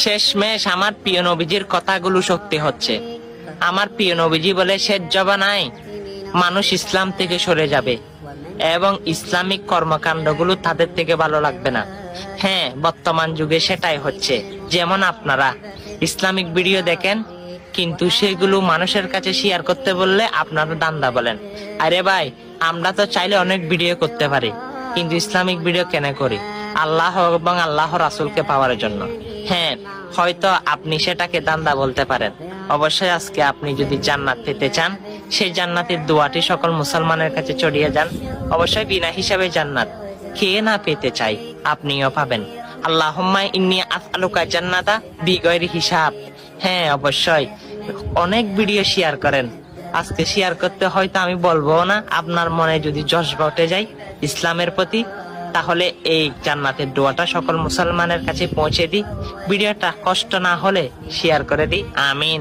শেষমেশ আমার প্রিয় নবীজির কথাগুলো সত্যি হচ্ছে। আমার প্রিয় নবীজি বলে, শেষ জমানায় মানুষ ইসলাম থেকে সরে যাবে এবং ইসলামিক কর্মকাণ্ডগুলো তাদের থেকে ভালো লাগবে না। হ্যাঁ, বর্তমান যুগে সেটাই হচ্ছে। যেমন আপনারা ইসলামিক ভিডিও দেখেন, কিন্তু সেগুলো মানুষের কাছে শেয়ার করতে বললে আপনারা দান্দা বলেন। আরে ভাই, আমরা তো চাইলে অনেক ভিডিও করতে পারি, কিন্তু ইসলামিক ভিডিও কেন করি? আল্লাহ এবং আল্লাহ রাসূলকে পাওয়ার জন্য। হ্যাঁ, হয়তো আপনি সেটাকে দান্দা বলতে পারেন। অবশ্যই আজকে আপনি যদি জান্নাত পেতে চান, সেই জান্নাতের দোয়াটি সকল মুসলমানের কাছে ছড়িয়ে যান। অবশ্যই বিনা হিসাবে জান্নাত কে না পেতে চাই, আপনিও পাবেন। আল্লাহুম্মা ইন্নী আসআলুকা জান্নাতা বিগয়রি হিসাব। হ্যাঁ, অবশ্যই অনেক ভিডিও শেয়ার করেন। আজকে শেয়ার করতে হয়তো আমি বলবো না, আপনার মনে যদি জজবা উঠে যায় ইসলামের প্রতি, তাহলে এই জান্নাতের দোয়াটা সকল মুসলমানের কাছে পৌঁছে দিই। ভিডিওটা কষ্ট না হলে শেয়ার করে দিই। আমিন।